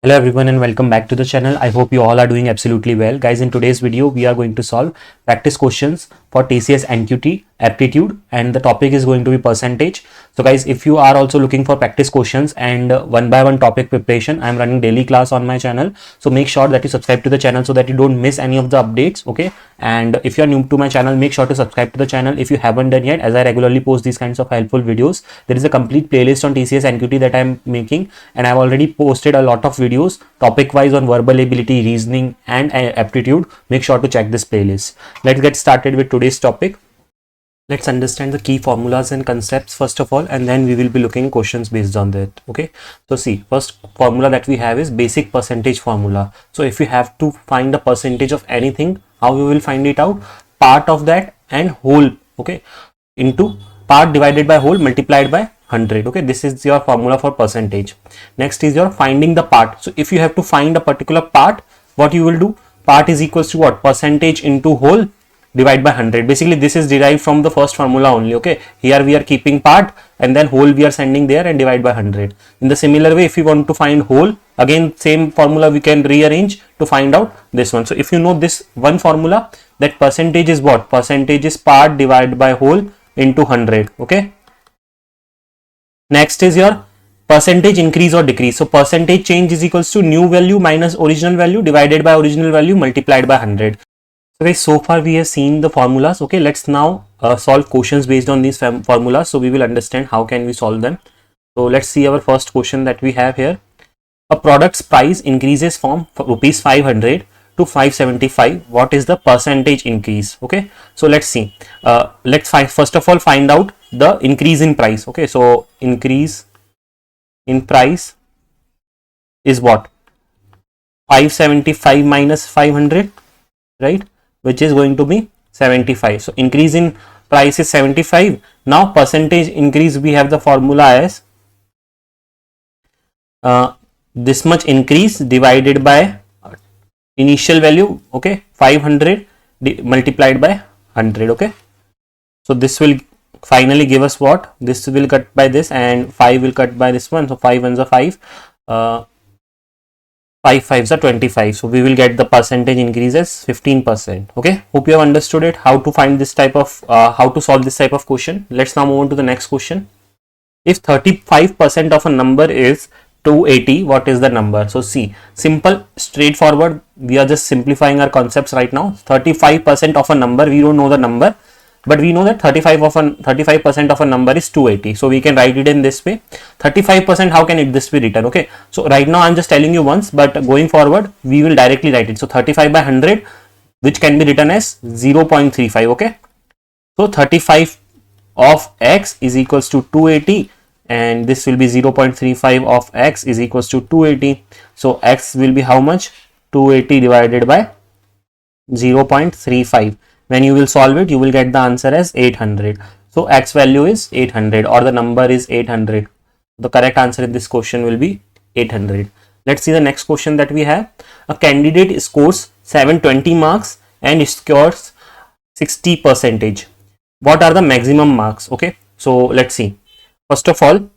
Hello everyone and welcome back to the channel. I hope you all are doing absolutely well. Guys, in today's video, we are going to solve practice questions for TCS NQT Aptitude and the topic is going to be percentage. So guys, if you are also looking for practice questions and one by one topic preparation, I am running daily class on my channel. So make sure that you subscribe to the channel so that you don't miss any of the updates. Okay. And if you are new to my channel, make sure to subscribe to the channel if you haven't done yet, as I regularly post these kinds of helpful videos. There is a complete playlist on TCS NQT that I am making and I have already posted a lot of videos topic wise on verbal ability, reasoning and aptitude. Make sure to check this playlist. Let's get started with today's topic. Let's understand the key formulas and concepts first of all, and then we will be looking questions based on that. Okay, so see, first formula that we have is basic percentage formula. So if you have to find the percentage of anything, how you will find it out? Part of that and whole, okay, into part divided by whole multiplied by 100. Okay, this is your formula for percentage. Next is your finding the part. So if you have to find a particular part, what you will do? Part is equals to what? Percentage into whole divide by 100. Basically this is derived from the first formula only. Okay, here we are keeping part and then whole we are sending there and divide by 100. In the similar way, if you want to find whole, again same formula we can rearrange to find out this one. So if you know this one formula, that percentage is what? Percentage is part divided by whole into 100. Okay, next is your percentage increase or decrease. So percentage change is equals to new value minus original value divided by original value multiplied by 100. So guys, so far we have seen the formulas. Okay, let's now solve questions based on these formulas, so we will understand how can we solve them. So let's see our first question that we have here. A product's price increases from rupees 500 to 575. What is the percentage increase? Okay, so let's see. Let's first of all find out the increase in price. Okay, so increase in price is what? 575 minus 500, right? Which is going to be 75. So increase in price is 75. Now percentage increase, we have the formula as this much increase divided by initial value. Okay, 500 multiplied by 100. Okay, so this will finally give us what? This will cut by this and 5 will cut by this one. So 5 ones are 5. 5 5s are 25. So we will get the percentage increase as 15%. Okay, hope you have understood it, how to find this type of how to solve this type of question. Let's now move on to the next question. If 35% of a number is 280, what is the number? So see, simple, straightforward. We are just simplifying our concepts right now. 35% of a number, we don't know the number, but we know that 35% of a number is 280. So we can write it in this way. 35%, how can this be written? Okay, so right now I'm just telling you once, but going forward we will directly write it. So 35 by 100, which can be written as 0.35. okay, so 35 of x is equals to 280 and this will be 0.35 of x is equals to 280. So x will be how much? 280 divided by 0.35. When you will solve it, you will get the answer as 800. So x value is 800 or the number is 800. The correct answer in this question will be 800. Let's see the next question that we have. A candidate scores 720 marks and scores 60%. What are the maximum marks? Okay, so let's see. First of all,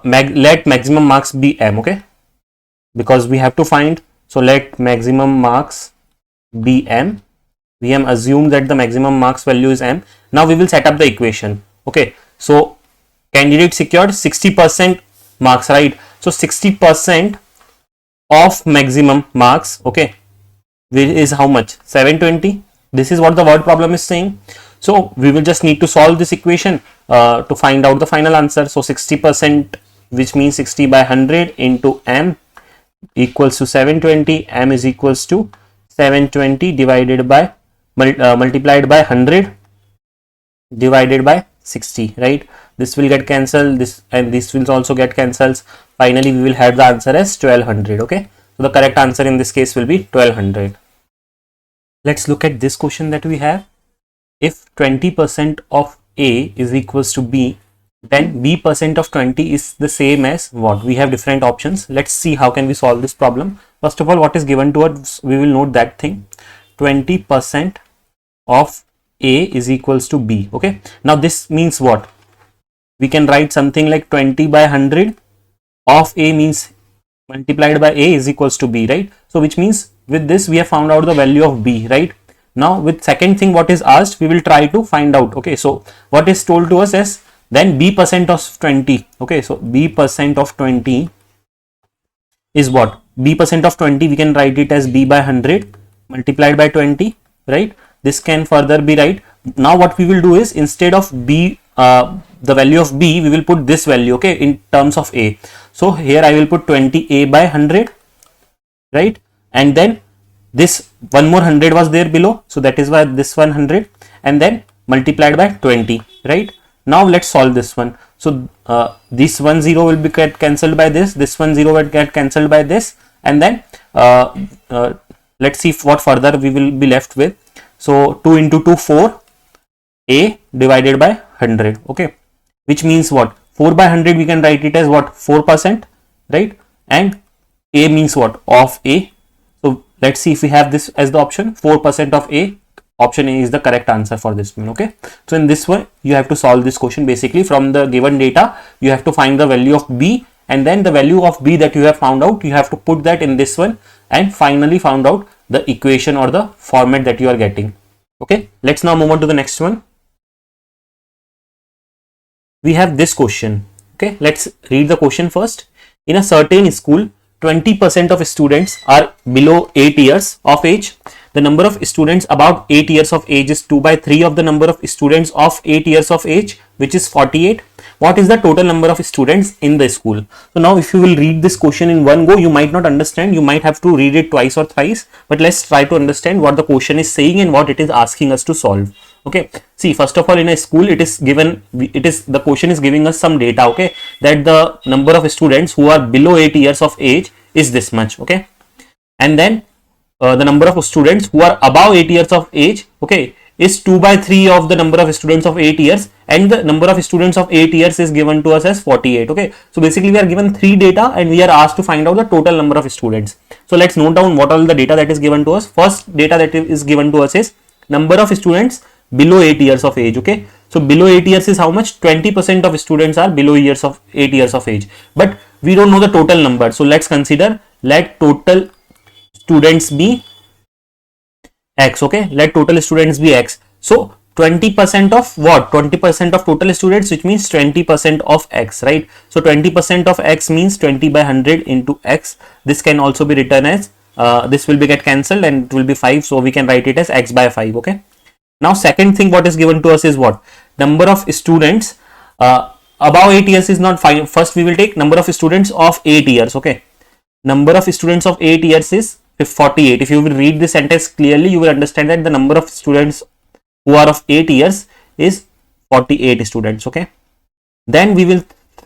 let maximum marks be m. Okay, because we have to find. So let maximum marks be m. We have assumed that the maximum marks value is m. Now we will set up the equation. Okay, so candidate secured 60% marks, right? So 60% of maximum marks, okay, is how much? 720. This is what the word problem is saying. So we will just need to solve this equation to find out the final answer. So 60%, which means 60 by 100 into m equals to 720. M is equals to 720 divided by multiplied by 100 divided by 60, right? This will get cancelled, this and this will also get cancelled. Finally we will have the answer as 1200. Okay, so the correct answer in this case will be 1200. Let's look at this question that we have. If 20% of a is equals to b, then b percent of 20 is the same as what? We have different options. Let's see how can we solve this problem. First of all, what is given to us, we will note that thing. 20% of a is equals to b. Okay, now this means what? We can write something like 20 by 100 of a means multiplied by A is equals to B, right? So which means with this we have found out the value of B, right? Now with second thing what is asked, we will try to find out. Okay, so what is told to us is then B percent of 20. Okay, so B percent of 20 is what? B percent of 20, we can write it as B by 100 multiplied by 20, right? This can further be right. Now what we will do is, instead of B, the value of B, we will put this value, okay, in terms of A. So here I will put 20A by 100, right? And then this one more 100 was there below, so that is why this 100, and then multiplied by 20, right? Now let's solve this one. So this 1 0 will be get cancelled by this 1 0 will get cancelled by this, and then let's see what further we will be left with. So 2 into 2 4, A divided by 100, okay, which means what? 4 by 100 we can write it as what? 4%, right? And A means what? Of A. So let's see if we have this as the option, 4% of A. Option A is the correct answer for this one, okay? So in this way you have to solve this question. Basically from the given data you have to find the value of B, and then the value of B that you have found out, you have to put that in this one, and finally found out the equation or the format that you are getting. Okay, let's now move on to the next one. We have this question. Okay, let's read the question first. In a certain school, 20% of students are below 8 years of age. The number of students about 8 years of age is 2 by 3 of the number of students of 8 years of age, which is 48. What is the total number of students in the school? So now if you will read this question in one go, you might not understand. You might have to read it twice or thrice, but let's try to understand what the question is saying and what it is asking us to solve. Okay, see, first of all, in a school, it is given, the question is giving us some data, okay, that the number of students who are below 8 years of age is this much, okay, and then the number of students who are above 8 years of age, okay, is 2 by 3 of the number of students of 8 years, and the number of students of 8 years is given to us as 48, okay. So basically we are given 3 data and we are asked to find out the total number of students. So let's note down what all the data that is given to us. First data that is given to us is number of students below 8 years of age, okay. So below 8 years is how much? 20% of students are below 8 years of age, but we don't know the total number. So let's consider, let total students be X, okay, let total students be X. So 20% of what? 20% of total students, which means 20% of X, right? So 20% of X means 20 by 100 into X. This can also be written as, this will be get cancelled and it will be 5. So we can write it as X by 5, okay. Now second thing what is given to us is what? Number of students above 8 years is not fine. First we will take number of students of 8 years, okay. Number of students of 8 years is 48. If you will read this sentence clearly, you will understand that the number of students who are of 8 years is 48 students, okay. Then we will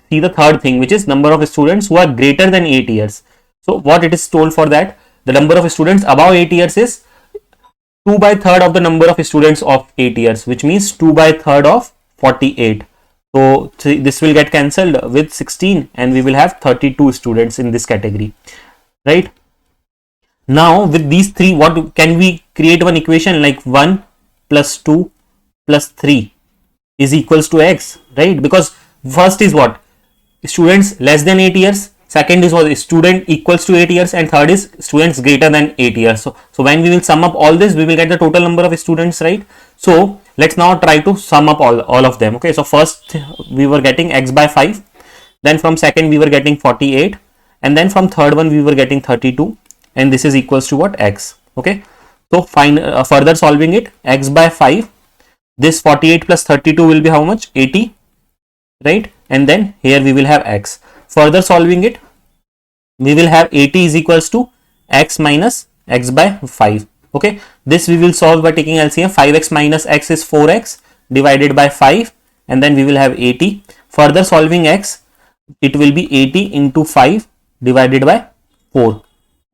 see the third thing, which is number of students who are greater than 8 years. So what it is told for that, the number of students above 8 years is 2 by 3rd of the number of students of 8 years, which means 2 by 3rd of 48. So this will get cancelled with 16 and we will have 32 students in this category, right? Now with these three, what can we create one equation like 1 plus 2 plus 3 is equals to X, right? Because first is what? Students less than 8 years. Second is what? Student equals to 8 years, and third is students greater than 8 years. So when we will sum up all this, we will get the total number of students, right? So let's now try to sum up all of them. Okay, so first we were getting X by 5, then from second we were getting 48, and then from third one we were getting 32, and this is equals to what? X. Okay, so further solving it, X by 5, this 48 plus 32 will be how much? 80, right? And then here we will have X. Further solving it, we will have 80 is equals to X minus X by 5. Okay, this we will solve by taking LCM. 5x minus X is 4x divided by 5, and then we will have 80. Further solving X, it will be 80 into 5 divided by 4,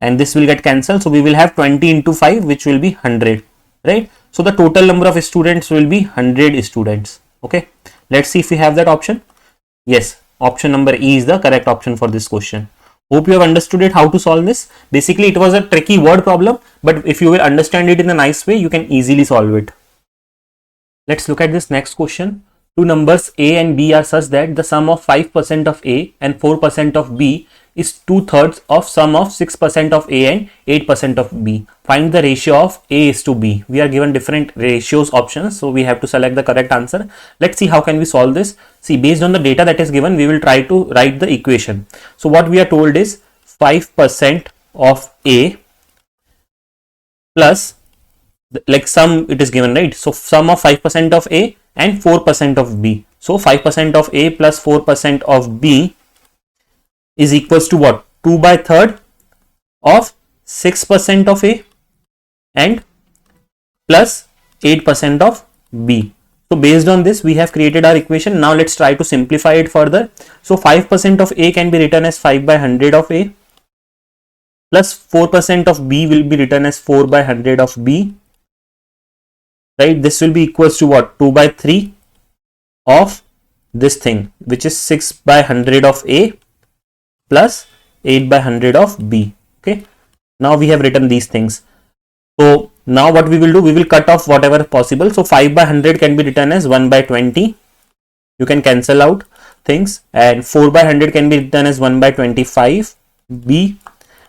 and this will get cancelled. So we will have 20 into 5, which will be 100, right? So the total number of students will be 100 students. Okay, let's see if we have that option. Yes, option number E is the correct option for this question. Hope you have understood it, how to solve this. Basically it was a tricky word problem, but if you will understand it in a nice way, you can easily solve it. Let's look at this next question. Two numbers A and B are such that the sum of 5% of A and 4% of B is 2/3 of sum of 6% of A and 8% of B. Find the ratio of A is to B. We are given different ratios options, so we have to select the correct answer. Let's see how can we solve this. See, based on the data that is given, we will try to write the equation. So what we are told is 5% of A plus, like sum it is given, right? So sum of 5% of A and 4% of B. So 5% of A plus 4% of B is equals to what? 2/3 of 6% of A and plus 8% of B. So based on this, we have created our equation. Now let's try to simplify it further. So 5% of A can be written as 5/100 of A plus 4% of B will be written as 4/100 of B. Right? This will be equals to what? 2/3 of this thing, which is 6/100 of A plus 8/100 of B. Okay. Now we have written these things. So now what we will do, we will cut off whatever possible. So 5/100 can be written as 1/20. You can cancel out things, and 4/100 can be written as 1/25 B.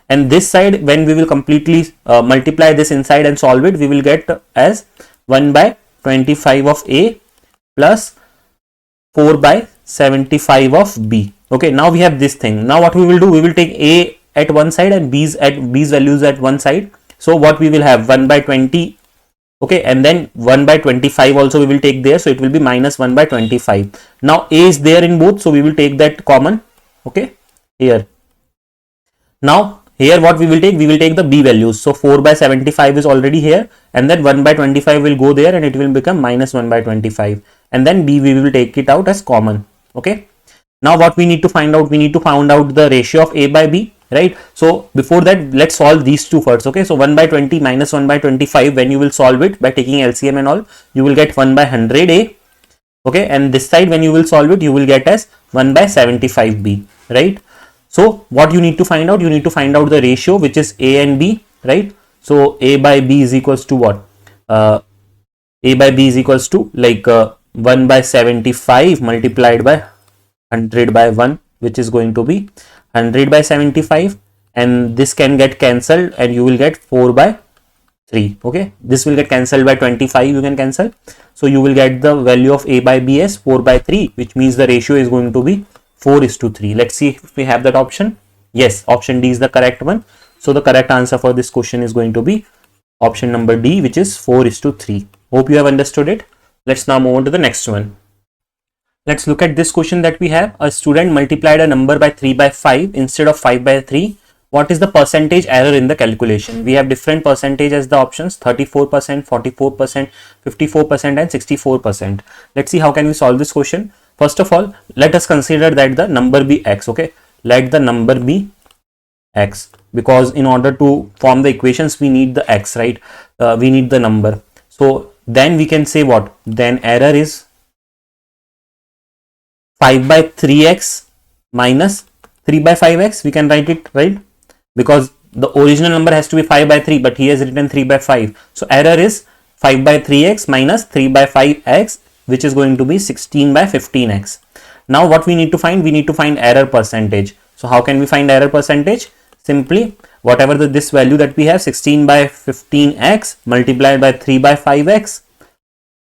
And this side, when we will completely multiply this inside and solve it, we will get as 1/25 of A plus 4/75 of B. Okay, now we have this thing. Now what we will do, we will take A at one side and B's values at one side. So what we will have 1/20, okay, and then 1/25 also we will take there, so it will be minus 1/25. Now A is there in both, so we will take that common, okay, here. Now here what we will take the B values. So 4/75 is already here, and then 1/25 will go there and it will become minus 1/25, and then B we will take it out as common. Okay. Now what we need to find out, we need to find out the ratio of A by B, right? So before that, let's solve these two first. Okay. So 1/20 minus 1/25, when you will solve it by taking LCM and all, you will get 1/100 A. Okay. And this side, when you will solve it, you will get as 1/75 B, right? So what you need to find out, you need to find out the ratio, which is A and B, right? So A by B is equals to what? A by B is equals to like 1/75 multiplied by 100/1, which is going to be 100/75, and this can get cancelled and you will get 4/3. Okay, this will get cancelled by 25, you can cancel. So you will get the value of A by B as 4/3, which means the ratio is going to be 4:3. Let's see if we have that option. Yes, option D is the correct one. So the correct answer for this question is going to be option number D, which is 4:3. Hope you have understood it. Let's now move on to the next one. Let's look at this question that we have. A student multiplied a number by 3/5 instead of 5/3. What is the percentage error in the calculation? We have different percentage as the options: 34%, 44%, 54%, and 64%. Let's see how can we solve this question. First of all, let us consider that the number be x. Okay, let the number be x, because in order to form the equations, we need the x, right? We need the number. So then we can say what? Then error is 5/3x minus 3/5x. We can write it, right? Because the original number has to be 5/3, but he has written 3/5. So error is 5/3x minus 3/5x, which is going to be 16/15x. Now what we need to find? We need to find error percentage. So how can we find error percentage? Simply whatever this value that we have, 16/15x multiplied by 3/5x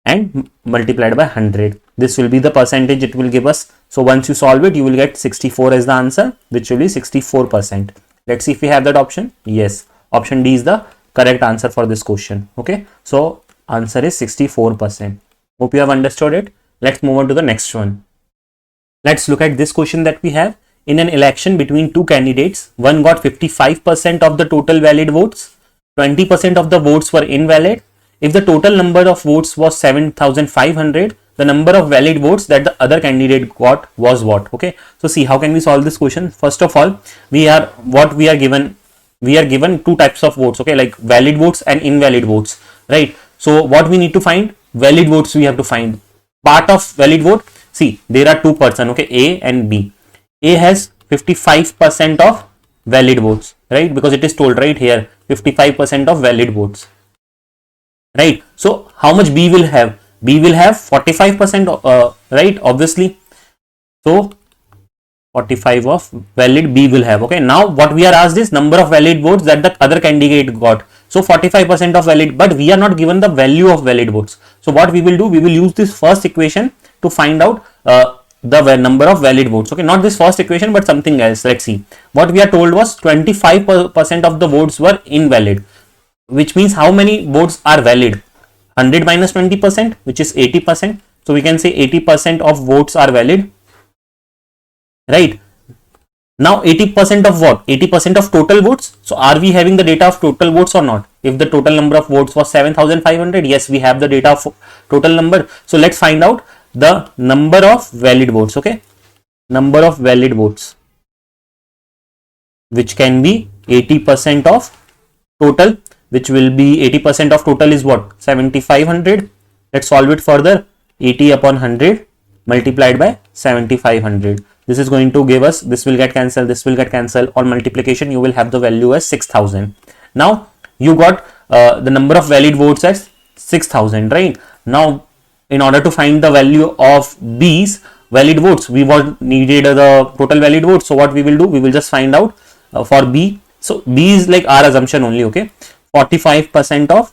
and multiplied by 100. This will be the percentage it will give us. So once you solve it, you will get 64 as the answer, which will be 64%. Let's see if we have that option. Yes, option D is the correct answer for this question. Okay, so answer is 64%. Hope you have understood it. Let's move on to the next one. Let's look at this question that we have. In an election between two candidates, one got 55% of the total valid votes, 20% of the votes were invalid. If the total number of votes was 7,500, the number of valid votes that the other candidate got was what? Okay, so see how can we solve this question. First of all, we are given two types of votes, okay, like valid votes and invalid votes, right? So what we need to find? Valid votes we have to find. Part of valid vote, see, there are two persons, okay, A and B. A has 55% of valid votes, right? Because it is told right here, 55% of valid votes, right? So how much B will have? B will have 45%, right? Obviously. So 45 of valid B will have. Okay, now what we are asked is number of valid votes that the other candidate got. So 45% of valid, but we are not given the value of valid votes. So what we will do, we will use this first equation to find out the number of valid votes. Okay, not this first equation, but something else. Let's see. What we are told was 25% of the votes were invalid, which means how many votes are valid? 100 minus 20%, which is 80%. So we can say 80% of votes are valid, right? Now 80% of what? 80% of total votes. So are we having the data of total votes or not? If the total number of votes was 7,500, yes, we have the data of total number. So let's find out the number of valid votes. Okay, number of valid votes, which can be 80% of total, which will be 80% of total is what? 7,500. Let's solve it further. 80 upon 100 multiplied by 7,500. This is going to give us, this will get cancelled, this will get cancelled. On multiplication, you will have the value as 6,000. Now you got the number of valid votes as 6,000, right? Now in order to find the value of B's valid votes, we needed the total valid votes. So what we will do, we will just find out for B. So B is like our assumption only. Okay, 45% of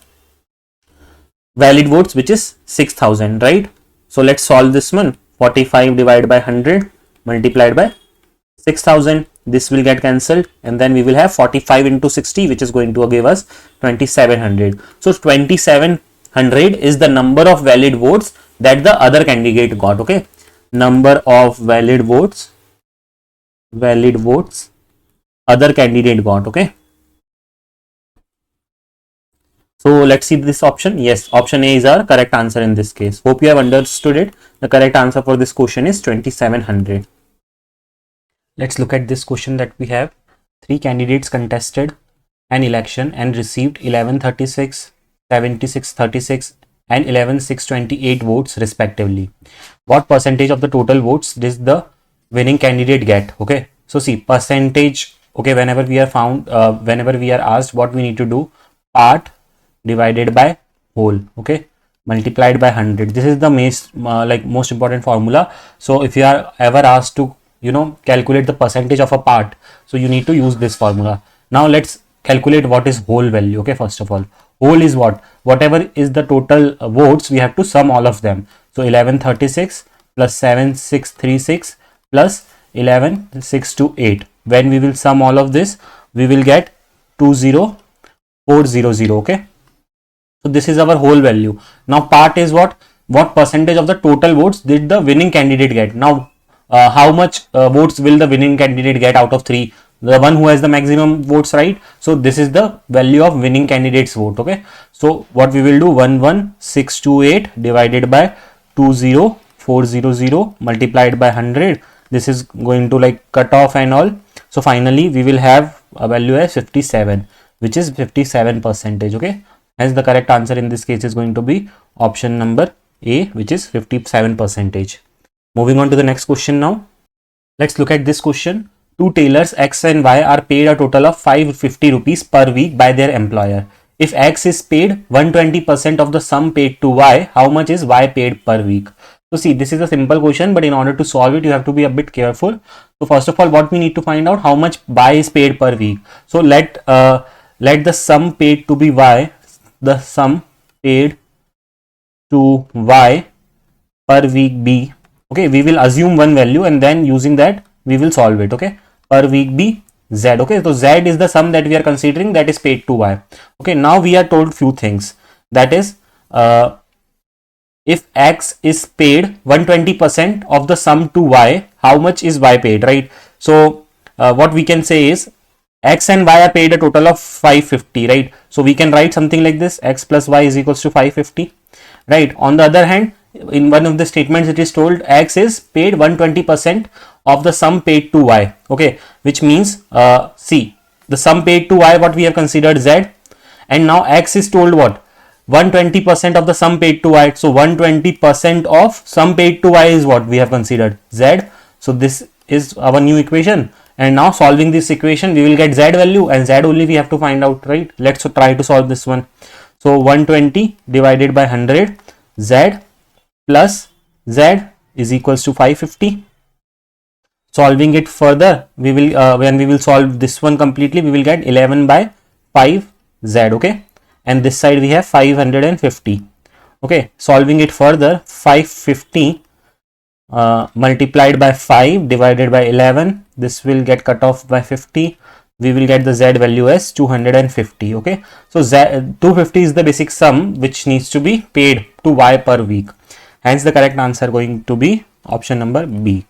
valid votes, which is 6,000, right? So let's solve this one. 45 divided by 100 multiplied by 6,000. This will get cancelled, and then we will have 45 into 60, which is going to give us 2,700. So 2,700 is the number of valid votes that the other candidate got. Okay, number of valid votes other candidate got. Okay, so let's see this option. Yes, option A is our correct answer in this case. Hope you have understood it. The correct answer for this question is 2,700. Let's look at this question that we have. 3 candidates contested an election and received 1136, 7636 and 11628 votes respectively. What percentage of the total votes did the winning candidate get? Okay, so see, percentage. Okay, whenever we are asked, what we need to do, part divided by whole. Okay, multiplied by 100. This is the most important formula. So if you are ever asked to calculate the percentage of a part, so you need to use this formula. Now let's calculate what is whole value. Okay, first of all, whole is what? Whatever is the total votes, we have to sum all of them. So 1136 plus 7636 plus 11628. When we will sum all of this, we will get 20400. Okay, so this is our whole value. Now part is what percentage of the total votes did the winning candidate get? Now how much votes will the winning candidate get out of 3? The one who has the maximum votes, right? So this is the value of winning candidate's vote. Okay, so what we will do, 11628 divided by 20400 multiplied by 100. This is going to like cut off and all. So finally we will have a value as 57, which is 57%. Okay, hence the correct answer in this case is going to be option number A, which is 57%. Moving on to the next question now. Let's look at this question. 2 tailors X and Y are paid a total of 550 rupees per week by their employer. If X is paid 120% of the sum paid to Y, how much is Y paid per week? So see, this is a simple question, but in order to solve it, you have to be a bit careful. So first of all, what we need to find out, how much Y is paid per week. So let the sum paid to be Y, the sum paid to Y per week be. Okay, we will assume one value and then using that we will solve it. Okay, per week be Z. Okay, so Z is the sum that we are considering that is paid to Y. Okay, now we are told few things, that is if X is paid 120% of the sum to Y, how much is Y paid, right? So what we can say is X and Y are paid a total of 550, right? So we can write something like this, X plus Y is equals to 550, right? On the other hand, in one of the statements it is told X is paid 120% of the sum paid to Y. Okay, which means see, the sum paid to Y, what we have considered Z, and now X is told what? 120% of the sum paid to Y. So 120% of sum paid to Y is what we have considered Z. So this is our new equation, and now solving this equation we will get Z value, and Z only we have to find out, right? Let's try to solve this one. So 120 divided by 100, Z plus Z is equals to 550. Solving it further, we will when we will solve this one completely, we will get 11 by 5z. Okay, and this side we have 550. Okay, solving it further, 550 multiplied by 5 divided by 11, this will get cut off by 50. We will get the z value as 250. Okay, so 250 is the basic sum which needs to be paid to y per week. Hence the correct answer going to be option number B.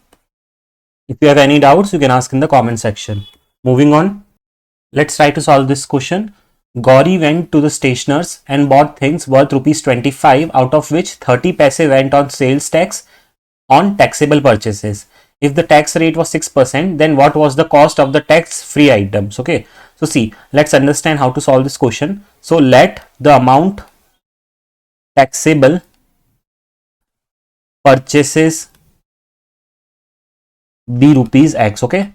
If you have any doubts, you can ask in the comment section. Moving on, let's try to solve this question. Gauri went to the stationers and bought things worth rupees 25, out of which 30 paise went on sales tax on taxable purchases. If the tax rate was 6%, then what was the cost of the tax free items? Okay, so see, let's understand how to solve this question. So let the amount taxable purchases be rupees X. Okay,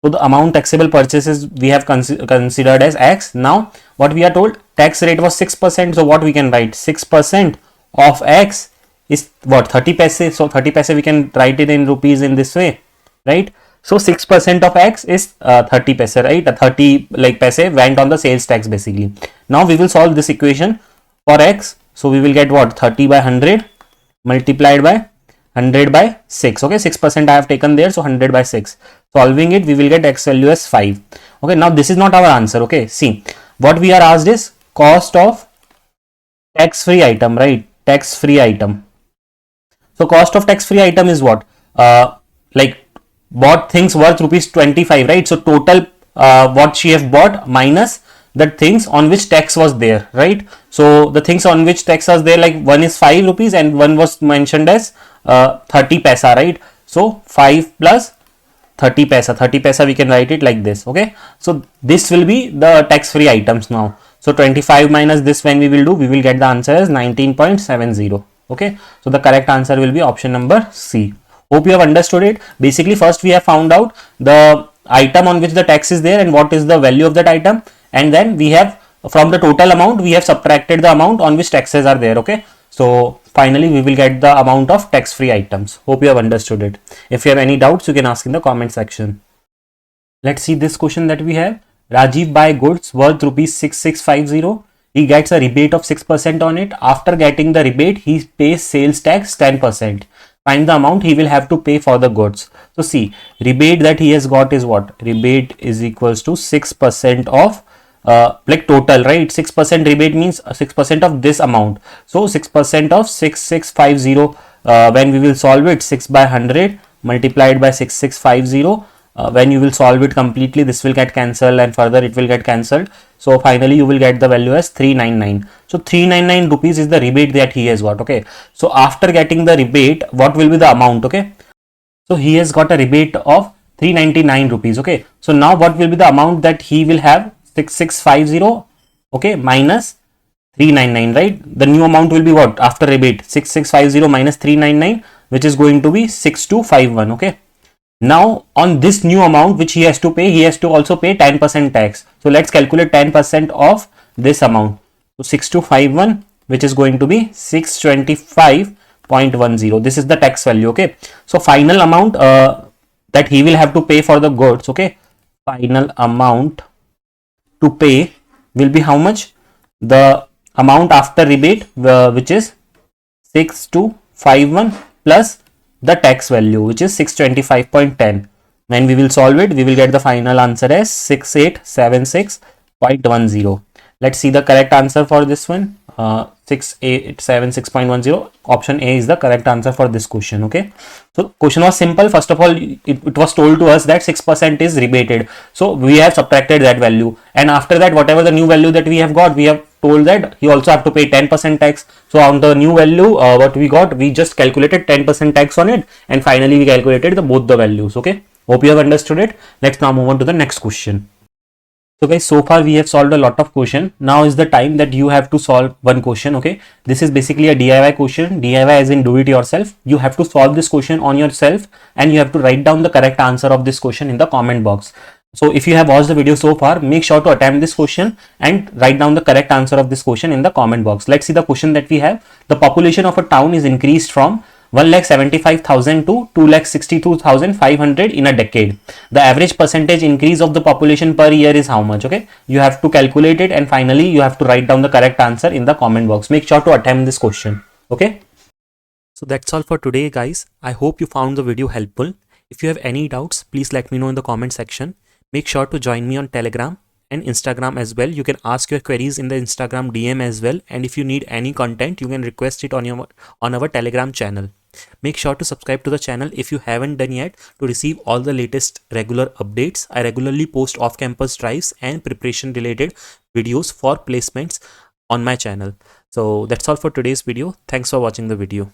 so the amount taxable purchases we have considered as X. Now what we are told, tax rate was 6%. So what we can write, 6% of X is what, 30 paise. So 30 paise we can write it in rupees in this way, right? So 6% of X is 30 paise, right? 30 like paise went on the sales tax basically. Now we will solve this equation for X. So we will get what, 30 by 100 multiplied by 100 by 6. Okay, 6% I have taken there, so 100 by 6. Solving it, we will get X value as 5. Okay, now this is not our answer. Okay, see, what we are asked is cost of tax free item, right? Tax free item. So cost of tax free item is what? Like bought things worth rupees 25, right? So total what she have bought minus the things on which tax was there, right? So the things on which tax was there, like one is 5 rupees and one was mentioned as 30 paisa, right? So 5 plus 30 paisa, 30 paisa we can write it like this. Okay, so this will be the tax free items now. So 25 minus this, when we will do, we will get the answer as 19.70. Okay, so the correct answer will be option number C. Hope you have understood it. Basically, first we have found out the item on which the tax is there and what is the value of that item, and then we have, from the total amount, we have subtracted the amount on which taxes are there. Okay, so finally we will get the amount of tax free items. Hope you have understood it. If you have any doubts, you can ask in the comment section. Let's see this question that we have. Rajiv buy goods worth rupees 6650. He gets a rebate of 6% on it. After getting the rebate, he pays sales tax 10%. Find the amount he will have to pay for the goods. So see, rebate that he has got is what? Rebate is equals to 6% of like total, right? 6% rebate means 6% of this amount. So 6% of 6650, when we will solve it, 6 by 100 multiplied by 6650, when you will solve it completely, this will get cancelled and further it will get cancelled. So finally you will get the value as 399. So 399 rupees is the rebate that he has got. Okay, so after getting the rebate, what will be the amount? Okay, so he has got a rebate of 399 rupees. Okay, so now what will be the amount that he will have? 6650, okay, minus 399, right? The new amount will be what after rebate? 6650 minus 399, which is going to be 6251. Okay, now on this new amount which he has to pay, he has to also pay 10% tax. So let's calculate 10% of this amount. So 6251, which is going to be 625.10. This is the tax value. Okay, so final amount that he will have to pay for the goods. Okay, final amount to pay will be how much? The amount after rebate, which is 6251 plus the tax value, which is 625.10. When we will solve it, we will get the final answer as 6876.10. Let's see the correct answer for this one. 6876.10. Option A is the correct answer for this question. Okay, so question was simple. First of all, it was told to us that 6% is rebated, so we have subtracted that value, and after that, whatever the new value that we have got, we have told that he also have to pay 10% tax. So on the new value, what we got, we just calculated 10% tax on it, and finally we calculated both the values. Okay, hope you have understood it. Let's now move on to the next question. So guys, so far we have solved a lot of question. Now is the time that you have to solve one question. Okay, this is basically a DIY question. DIY as in do it yourself. You have to solve this question on yourself, and you have to write down the correct answer of this question in the comment box. So if you have watched the video so far, make sure to attempt this question and write down the correct answer of this question in the comment box. Let's see the question that we have. The population of a town is increased from 1,75,000 to 2,62,500 in a decade. The average percentage increase of the population per year is how much? Okay, you have to calculate it, and finally you have to write down the correct answer in the comment box. Make sure to attempt this question. Okay, so that's all for today, guys. I hope you found the video helpful. If you have any doubts, please let me know in the comment section. Make sure to join me on Telegram and Instagram as well. You can ask your queries in the Instagram DM as well, and if you need any content, you can request it on our Telegram channel. Make sure to subscribe to the channel if you haven't done yet to receive all the latest regular updates. I regularly post off-campus drives and preparation related videos for placements on my channel. So that's all for today's video. Thanks for watching the video.